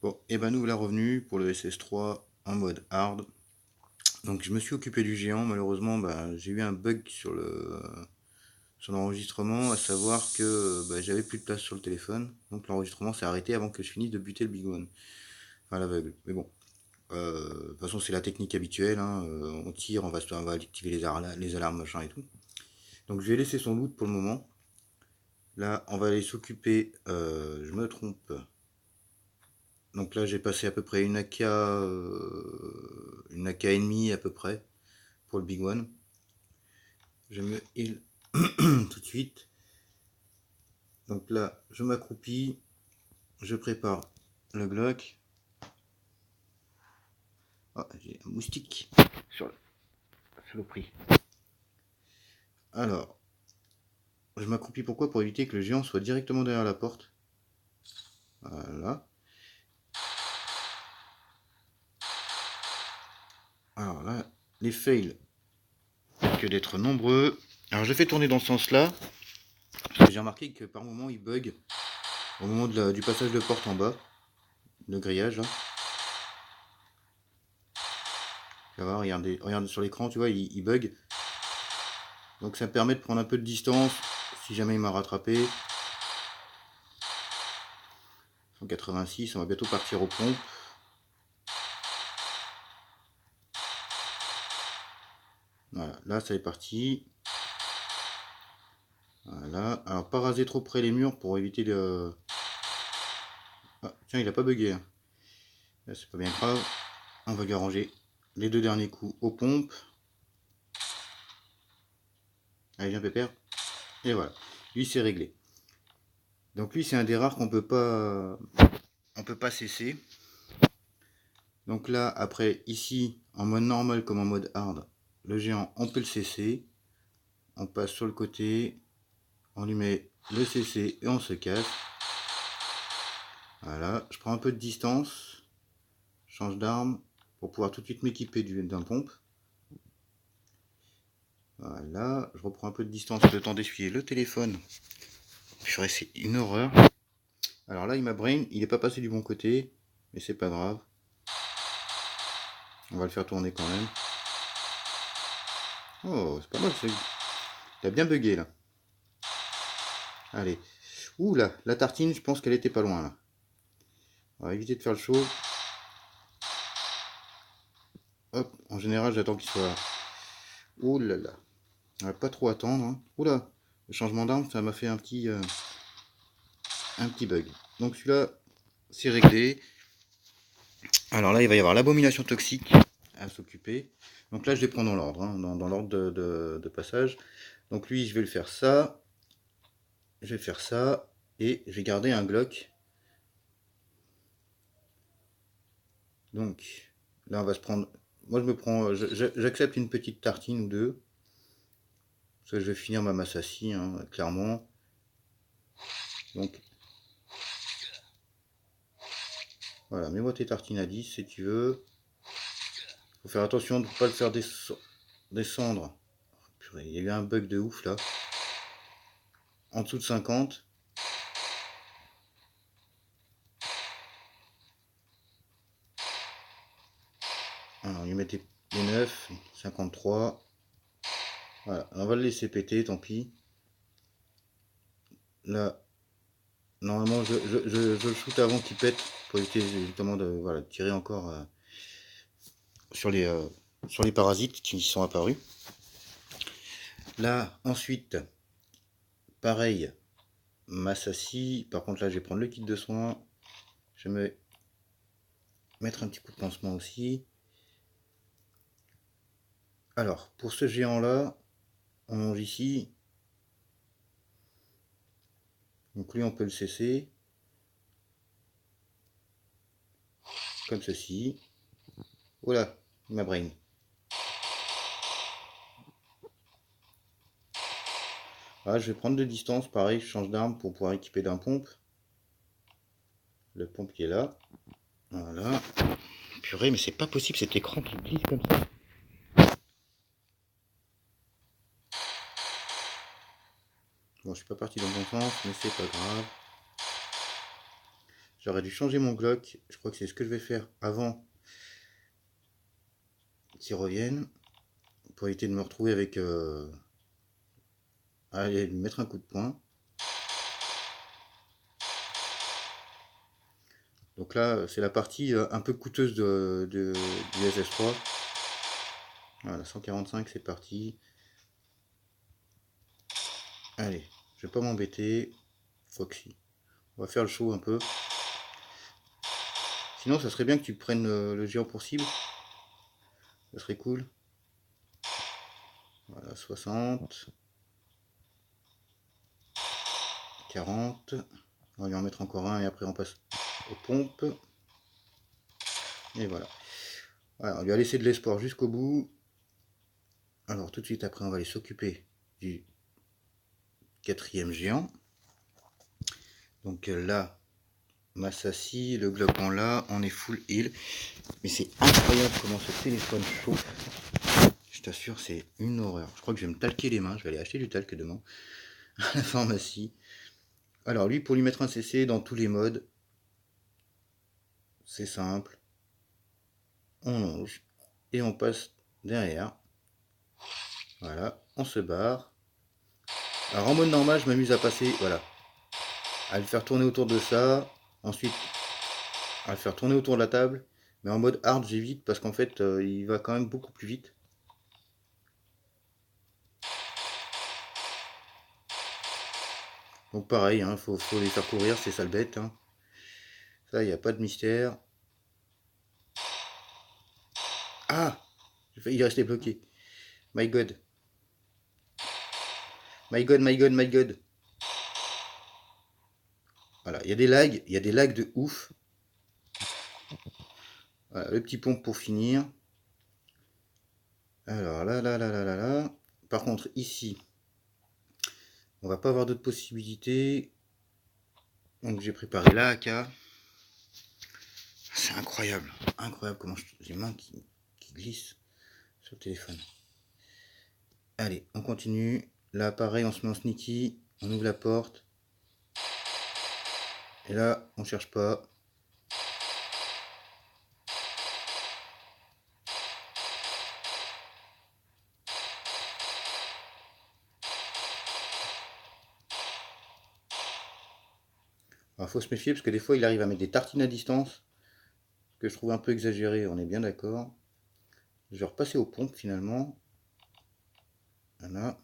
Bon, et ben nous voilà revenus pour le SS3 en mode hard. Donc je me suis occupé du géant, malheureusement j'ai eu un bug sur l'enregistrement, à savoir que j'avais plus de place sur le téléphone, donc l'enregistrement s'est arrêté avant que je finisse de buter le Big One, à l'aveugle. Mais bon, de toute façon c'est la technique habituelle, hein, on tire, on va activer les alarmes, machin et tout. Donc je vais laisser son loot pour le moment. Là on va aller s'occuper, je me trompe. Donc là j'ai passé à peu près une AK et demie à peu près pour le Big One. Je me heal tout de suite. Donc là je m'accroupis, je prépare le Glock. Ah, j'ai un moustique sur la saloperie. Alors, je m'accroupis pourquoi? Pour éviter que le géant soit directement derrière la porte. Voilà. Alors là, les fails, que d'être nombreux. Alors je fais tourner dans ce sens-là, parce que j'ai remarqué que par moment il bug au moment du passage de porte en bas, le grillage là. Tu vas voir, regarde sur l'écran, tu vois, il bug. Donc ça me permet de prendre un peu de distance si jamais il m'a rattrapé. 186, on va bientôt partir aux pompes. Voilà, là ça est parti. Voilà, alors pas raser trop près les murs pour éviter le... Ah, tiens, il a pas bugué. Là, c'est pas bien grave. On va lui arranger les deux derniers coups aux pompes. Allez, viens pépère. Et voilà, lui c'est réglé. Donc lui c'est un des rares on peut pas cesser. Donc là, après, ici, en mode normal comme en mode hard, le géant, on peut le cesser. On passe sur le côté, on lui met le CC et on se casse. Voilà, je prends un peu de distance, change d'arme pour pouvoir tout de suite m'équiper d'un pompe. Voilà, je reprends un peu de distance le temps d'essuyer le téléphone. Purée, c'est une horreur. Alors là, il m'a brain, il n'est pas passé du bon côté, mais c'est pas grave. On va le faire tourner quand même. Oh, c'est pas mal, il a bien bugué là. Allez. Ouh là, la tartine, je pense qu'elle était pas loin là. On va éviter de faire le show. Hop, en général, j'attends qu'il soit... Ouh là là. On va pas trop attendre. Hein. Ouh là, le changement d'arme, ça m'a fait un petit bug. Donc celui-là, c'est réglé. Alors là, il va y avoir l'abomination toxique à s'occuper. Donc là, je les prends dans l'ordre, hein, dans l'ordre de passage. Donc lui, je vais le faire ça. Je vais faire ça. Et je vais garder un Glock. Donc là, on va se prendre... Moi, je me prends... J'accepte une petite tartine ou deux. Parce que je vais finir ma massassie, hein, clairement. Donc, voilà, mets-moi tes tartines à 10 si tu veux. Faut faire attention de ne pas le faire descendre. Oh, purée, il y a eu un bug de ouf là. En dessous de 50. Alors, on lui met les 9, 53. Voilà, on va le laisser péter, tant pis. Là, normalement, je le shoot avant qu'il pète pour éviter justement de voilà, tirer encore sur les, euh, sur les parasites qui sont apparus. Là, ensuite, pareil, Massassi. Par contre, là, je vais prendre le kit de soins. Je vais me mettre un petit coup de pansement aussi. Alors, pour ce géant-là, on mange ici. Donc lui, on peut le cesser. Comme ceci. Voilà, ma brain. Voilà, je vais prendre de distance, pareil, je change d'arme pour pouvoir équiper d'un pompe. Le pompe qui est là. Voilà. Purée, mais c'est pas possible cet écran qui glisse comme ça. Bon, je suis pas parti dans le bon sens, mais c'est pas grave. J'aurais dû changer mon Glock. Je crois que c'est ce que je vais faire avant qu'ils reviennent. Pour éviter de me retrouver avec... Allez, lui mettre un coup de poing. Donc là, c'est la partie un peu coûteuse du SS3. Voilà, 145, c'est parti. Allez, je vais pas m'embêter. Foxy. On va faire le show un peu. Sinon, ça serait bien que tu prennes le géant pour cible. Ça serait cool. Voilà, 60. 40. On va lui en mettre encore un et après on passe aux pompes. Et voilà. Voilà, on lui a laissé de l'espoir jusqu'au bout. Alors tout de suite après on va aller s'occuper du 4e géant. Donc là, Massassi, le Glock en là, on est full heal. Mais c'est incroyable comment ce téléphone chauffe. Je t'assure, c'est une horreur. Je crois que je vais me talquer les mains. Je vais aller acheter du talc demain à la pharmacie. Alors lui, pour lui mettre un CC dans tous les modes, c'est simple. On longe et on passe derrière. Voilà, on se barre. Alors en mode normal, je m'amuse à passer, voilà, à le faire tourner autour de ça. Ensuite, à le faire tourner autour de la table. Mais en mode hard, j'évite parce qu'en fait, il va quand même beaucoup plus vite. Donc pareil, hein, faut les faire courir, c'est sale bête. Hein. Ça, il n'y a pas de mystère. Ah, j'ai failli rester bloqué. My God. My God, my God, my God. Voilà, il y a des lags de ouf. Voilà, le petit pompe pour finir. Alors là. Par contre, ici, on va pas avoir d'autres possibilités. Donc j'ai préparé la AK. C'est incroyable. Incroyable comment j'ai les mains qui glissent sur le téléphone. Allez, on continue. Là, pareil, on se met en sneaky. On ouvre la porte. Et là, on cherche pas. Alors, faut se méfier parce que des fois, il arrive à mettre des tartines à distance. Que je trouve un peu exagéré, on est bien d'accord. Je vais repasser aux pompes finalement. Voilà.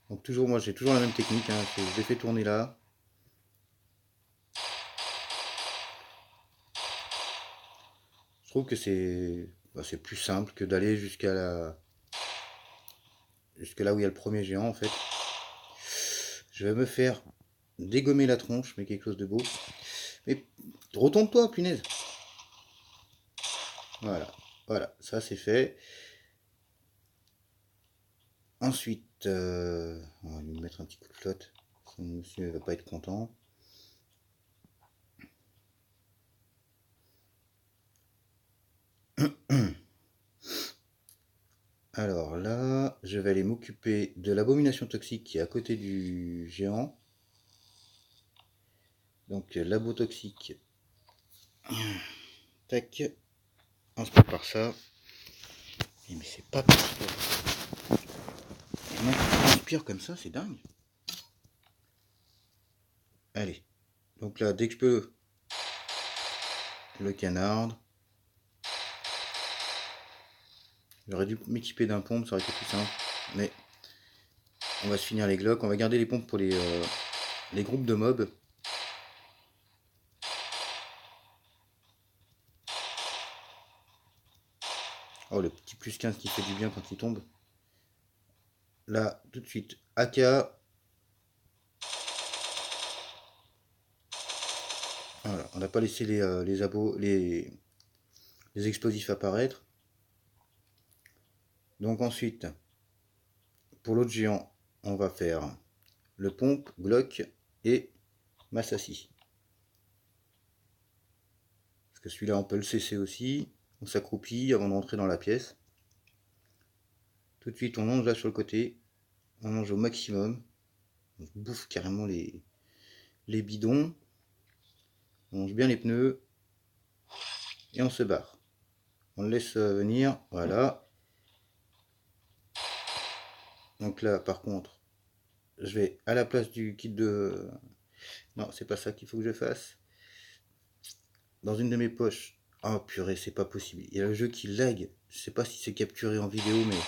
Donc toujours, moi j'ai toujours la même technique. Hein. Je les fais tourner là. Je trouve que c'est plus simple que d'aller jusqu'à là où il y a le premier géant en fait. Je vais me faire dégommer la tronche, mais quelque chose de beau. Mais retourne-toi, punaise. Voilà, ça c'est fait. Ensuite, on va lui mettre un petit coup de flotte. Son monsieur va pas être content. Alors là, je vais aller m'occuper de l'abomination toxique qui est à côté du géant. Donc labo toxique. Tac. On se prépare ça. Mais c'est pas possible. On inspire comme ça, c'est dingue. Allez. Donc là, dès que je peux, le canard. J'aurais dû m'équiper d'un pompe, ça aurait été plus simple. Mais on va se finir les glocks. On va garder les pompes pour les groupes de mobs. Oh, le petit plus 15 qui fait du bien quand il tombe. Là, tout de suite, AK. Voilà, on n'a pas laissé les explosifs apparaître. Donc ensuite, pour l'autre géant, on va faire le pompe, Glock et Massassi. Parce que celui-là, on peut le cesser aussi. On s'accroupit avant d'entrer dans la pièce. Tout de suite, on longe là sur le côté. On longe au maximum. On bouffe carrément les les bidons, on range bien les pneus et on se barre. On le laisse venir, voilà. Donc là, par contre, je vais à la place du kit de... Non, c'est pas ça qu'il faut que je fasse. Dans une de mes poches. Oh purée, c'est pas possible. Il y a le jeu qui lag. Je sais pas si c'est capturé en vidéo, mais...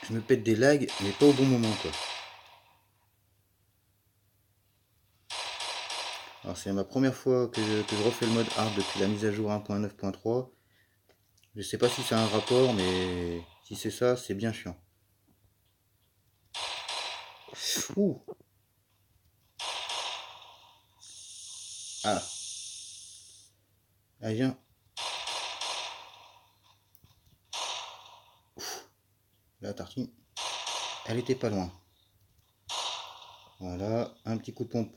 Je me pète des lags, mais pas au bon moment, quoi. Alors c'est ma première fois que je refais le mode hard depuis la mise à jour 1.9.3. Je sais pas si c'est un rapport, mais si c'est ça, c'est bien chiant. Ouh. Ah. Ah, viens. Ouf. La tartine, elle était pas loin. Voilà, un petit coup de pompe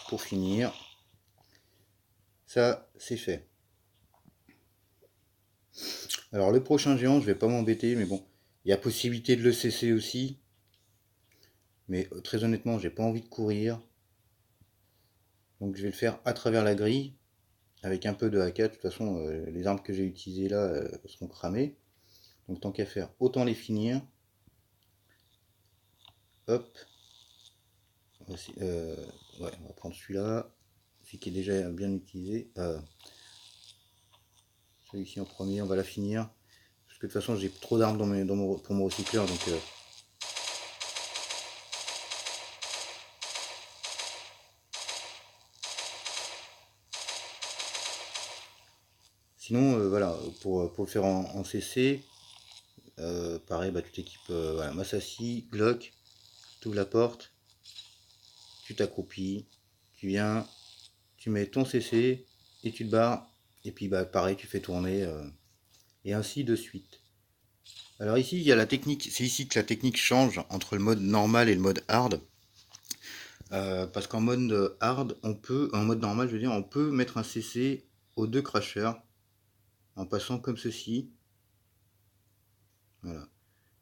pour finir. Ça, c'est fait. Alors le prochain géant, je vais pas m'embêter, mais bon, il y a possibilité de le cesser aussi. Mais très honnêtement, j'ai pas envie de courir. Donc je vais le faire à travers la grille, avec un peu de AK. De toute façon, les armes que j'ai utilisées là seront cramées. Donc tant qu'à faire, autant les finir. Hop. Voici, ouais, on va prendre celui-là. Celui qui est déjà bien utilisé. Celui-ci en premier, on va la finir. Parce que de toute façon, j'ai trop d'armes pour mon recycleur. Donc, sinon, voilà, pour le faire en CC, pareil, bah, tu t'équipes voilà, Massassi, Glock, tu ouvres la porte, tu t'accroupis, tu viens, tu mets ton CC et tu te barres. Et puis bah, pareil, tu fais tourner et ainsi de suite. Alors ici, il y a la technique, c'est ici que la technique change entre le mode normal et le mode hard. Parce qu'en mode hard, en mode normal, je veux dire, on peut mettre un CC aux deux crashers en passant comme ceci. Voilà.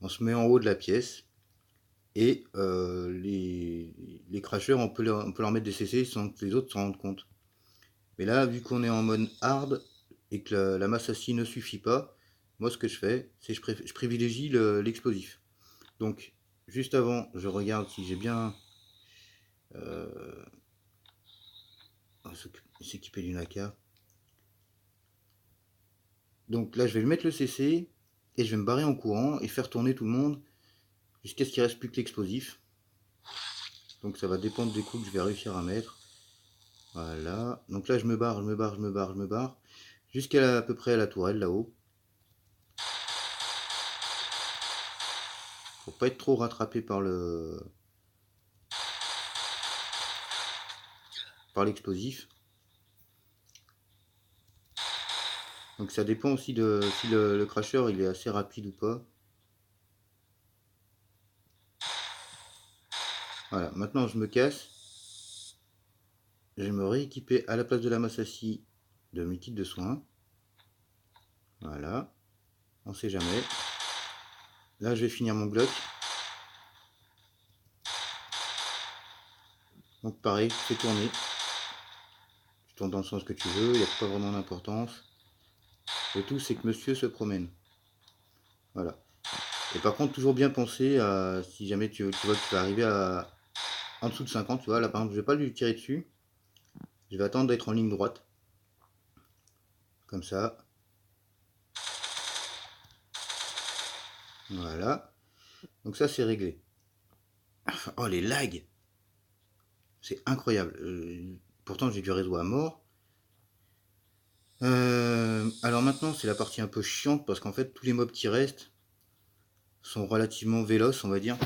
On se met en haut de la pièce et les crashers, on peut leur mettre des CC sans que les autres s'en rendent compte. Mais là, vu qu'on est en mode hard et que la masse assis ne suffit pas, moi ce que je fais, c'est que je privilégie l'explosif. Donc, juste avant, je regarde si j'ai bien s'équiper d'une AK. Donc là, je vais lui mettre le CC et je vais me barrer en courant et faire tourner tout le monde jusqu'à ce qu'il ne reste plus que l'explosif. Donc ça va dépendre des coups que je vais réussir à mettre. Voilà. Donc là, je me barre, je me barre, je me barre, je me barre. Jusqu'à à peu près à la tourelle là-haut. Pour pas être trop rattrapé par l'explosif. Donc ça dépend aussi de si le crasher il est assez rapide ou pas. Voilà, maintenant je me casse. Je vais me rééquiper à la place de la Massassi de mes kits de soins. Voilà, on sait jamais. Là je vais finir mon Glock. Donc pareil, fais tourner. Tu tournes dans le sens que tu veux, il n'y a pas vraiment d'importance. Le tout c'est que monsieur se promène. Voilà. Et par contre, toujours bien penser à si jamais tu vois que tu vas arriver en dessous de 50, tu vois, là par exemple, je vais pas lui tirer dessus. Je vais attendre d'être en ligne droite. Comme ça. Voilà. Donc ça c'est réglé. Oh les lags. C'est incroyable. Pourtant j'ai du réseau à mort. Alors maintenant c'est la partie un peu chiante parce qu'en fait tous les mobs qui restent sont relativement véloces on va dire.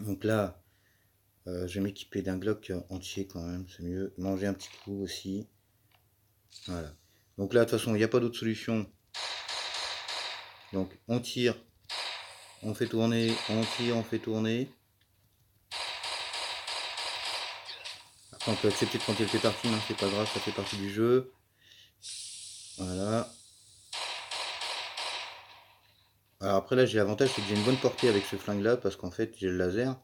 Donc là je vais m'équiper d'un Glock entier quand même, c'est mieux. Manger un petit coup aussi. Voilà. Donc là de toute façon il n'y a pas d'autre solution. Donc on tire, on fait tourner, on tire, on fait tourner. Après on peut accepter de prendre quelques tartines, hein, c'est pas grave, ça fait partie du jeu. Voilà. Alors après là j'ai l'avantage, c'est que j'ai une bonne portée avec ce flingue là, parce qu'en fait j'ai le laser.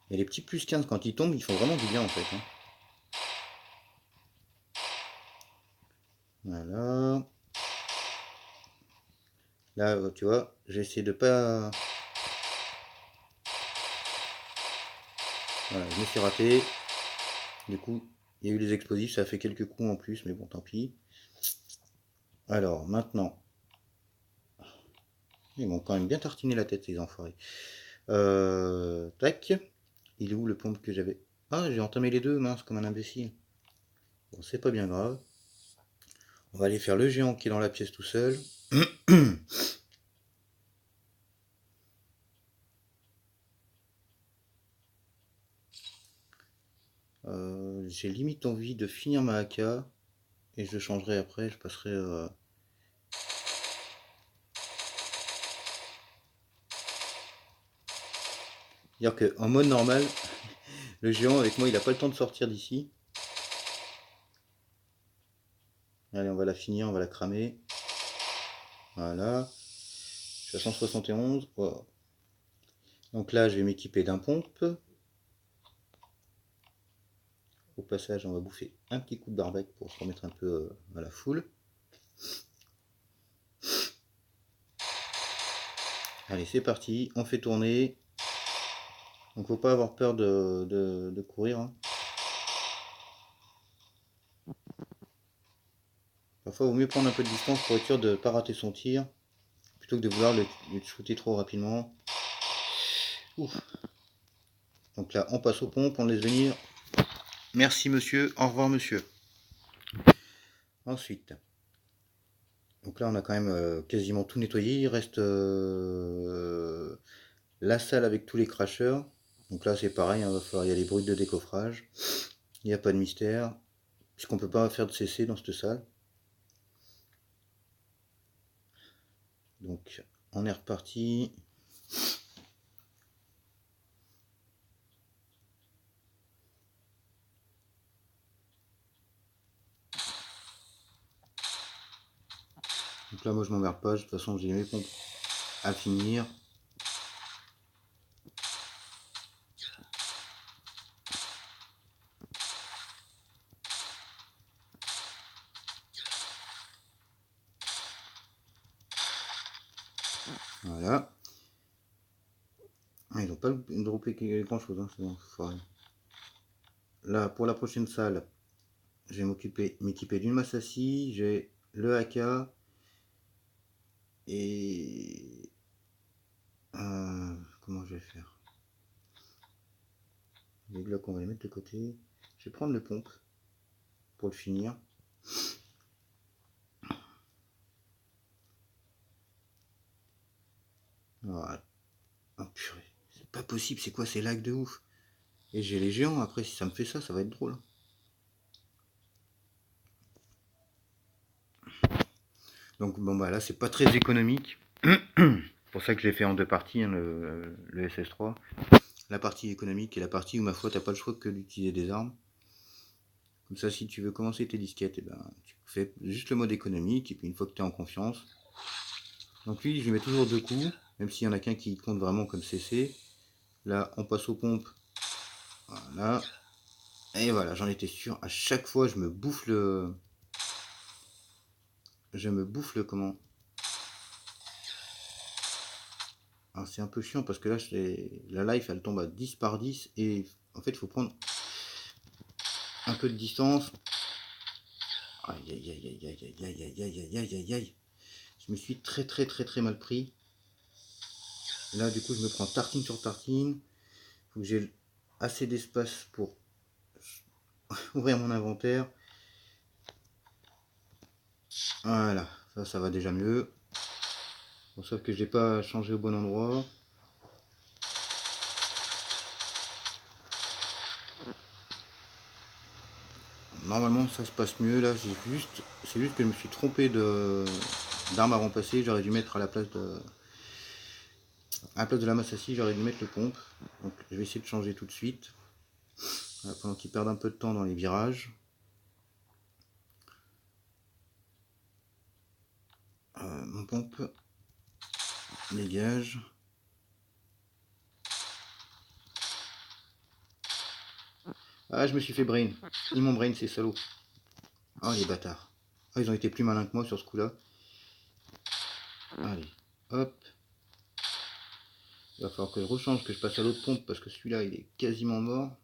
Et les petits plus 15 quand ils tombent, ils font vraiment du bien en fait, hein. Voilà. Là tu vois, j'ai essayé de pas... Voilà, je me suis raté. Du coup, il y a eu les explosifs, ça a fait quelques coups en plus, mais bon tant pis. Alors maintenant, ils m'ont quand même bien tartiné la tête ces enfoirés. Tac. Il est où le pompe que j'avais? Ah, j'ai entamé les deux, mince, comme un imbécile. Bon, c'est pas bien grave. On va aller faire le géant qui est dans la pièce tout seul. J'ai limite envie de finir ma AK. Et je changerai après, je passerai... C'est-à-dire qu'en mode normal, le géant avec moi il a pas le temps de sortir d'ici. Allez, on va la finir, on va la cramer. Voilà. Je suis à 171. Wow. Donc là, je vais m'équiper d'un pompe. Au passage, on va bouffer un petit coup de barbec pour se remettre un peu à la foule. Allez, c'est parti, on fait tourner. Donc faut pas avoir peur de courir, hein. Parfois, il vaut mieux prendre un peu de distance pour être sûr de ne pas rater son tir, plutôt que de vouloir le shooter trop rapidement. Ouf. Donc là, on passe aux pompes, on laisse venir. Merci monsieur, au revoir monsieur. Ensuite, donc là on a quand même quasiment tout nettoyé. Il reste la salle avec tous les crashers. Donc là c'est pareil, hein, va falloir y aller brut de décoffrage. Il n'y a pas de mystère, puisqu'on peut pas faire de CC dans cette salle. Donc on est reparti. Donc là moi je m'emmerde pas, de toute façon j'ai mes pompes à finir. Voilà. Ah, ils n'ont pas droppé grand chose, hein, c'est bon, là pour la prochaine salle, je vais m'équiper d'une masse à scie, j'ai le AK et comment je vais faire? Les blocs on va les mettre de côté. Je vais prendre le pompe pour le finir. Voilà. Oh purée, c'est pas possible, c'est quoi ces lags de ouf? Et j'ai les géants après, si ça me fait ça, ça va être drôle. Donc bon bah là c'est pas très économique. C'est pour ça que je l'ai fait en deux parties, hein, le SS3. La partie économique et la partie où ma foi t'as pas le choix que d'utiliser des armes. Comme ça si tu veux commencer tes disquettes, et ben, tu fais juste le mode économique et puis une fois que tu es en confiance. Donc lui je lui mets toujours deux coups, même s'il y en a qu'un qui compte vraiment comme CC. Là on passe aux pompes. Voilà. Et voilà, j'en étais sûr. À chaque fois je me bouffe le... comment? Alors c'est un peu chiant parce que là la life elle tombe à 10 par 10 et en fait il faut prendre un peu de distance. Aïe aïe aïe aïe aïe aïe aïe aïe aïe aïe aïe aïe. Je me suis très mal pris. Et là du coup je me prends tartine sur tartine. Faut que j'ai assez d'espace pour ouvrir mon inventaire. Voilà, ça va déjà mieux. Bon, sauf que je l'ai pas changé au bon endroit. Normalement ça se passe mieux là, c'est juste que je me suis trompé d'arme à remplacer, j'aurais dû mettre à la place de la masse à scie, j'aurais dû mettre le pompe. Donc je vais essayer de changer tout de suite. Voilà, pendant qu'ils perdent un peu de temps dans les virages. pompe. Dégage. Ah, je me suis fait brain. Ils m'ont brain, ces salauds. Oh, les bâtards. Ah, ils ont été plus malins que moi sur ce coup-là. Allez, hop. Il va falloir que je rechange, que je passe à l'autre pompe parce que celui-là, il est quasiment mort.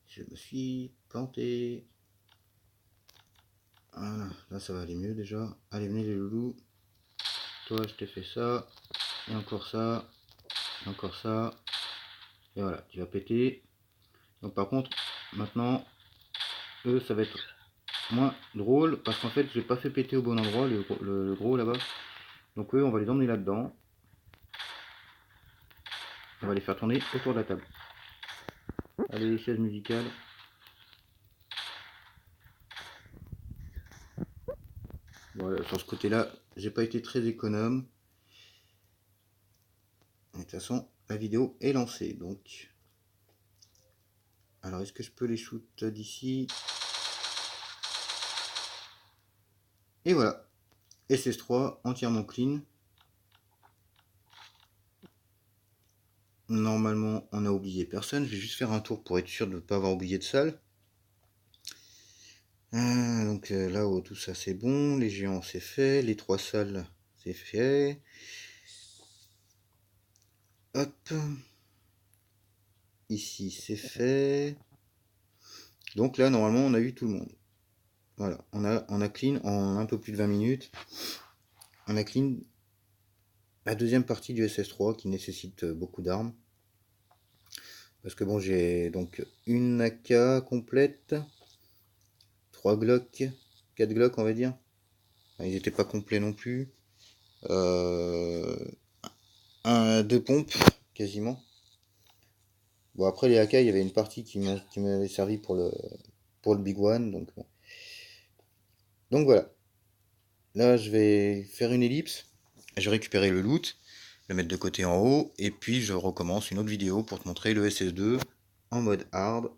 Je me suis planté. Voilà, là ça va aller mieux déjà. Allez, venez les loulous. Toi, je t'ai fait ça. Et encore ça. Et encore ça. Et voilà, tu vas péter. Donc par contre, maintenant, eux, ça va être moins drôle parce qu'en fait, j'ai pas fait péter au bon endroit le gros là-bas. Donc eux, on va les emmener là-dedans. On va les faire tourner autour de la table. Allez, chaise musicale. Voilà, sur ce côté-là, j'ai pas été très économe. Et de toute façon, la vidéo est lancée, donc. Alors, est-ce que je peux les shoot d'ici? Et voilà, SS3 entièrement clean. Normalement, on n'a oublié personne. Je vais juste faire un tour pour être sûr de ne pas avoir oublié de salle. Donc là-haut, tout ça c'est bon. Les géants c'est fait. Les 3 salles c'est fait. Hop. Ici c'est fait. Donc là, normalement, on a eu tout le monde. Voilà, on a clean en un peu plus de 20 minutes. On a clean la deuxième partie du SS3 qui nécessite beaucoup d'armes. Parce que bon, j'ai donc une AK complète, 3 Glock, 4 Glock on va dire. Enfin, ils n'étaient pas complets non plus. 2 pompes quasiment. Bon après les AK, il y avait une partie qui m'avait servi pour le Big One. Donc, bon. Donc voilà. Là je vais faire une ellipse. Je vais récupérer le loot, le mettre de côté en haut. Et puis je recommence une autre vidéo pour te montrer le SS2 en mode hard.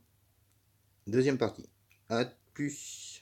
Deuxième partie. A plus.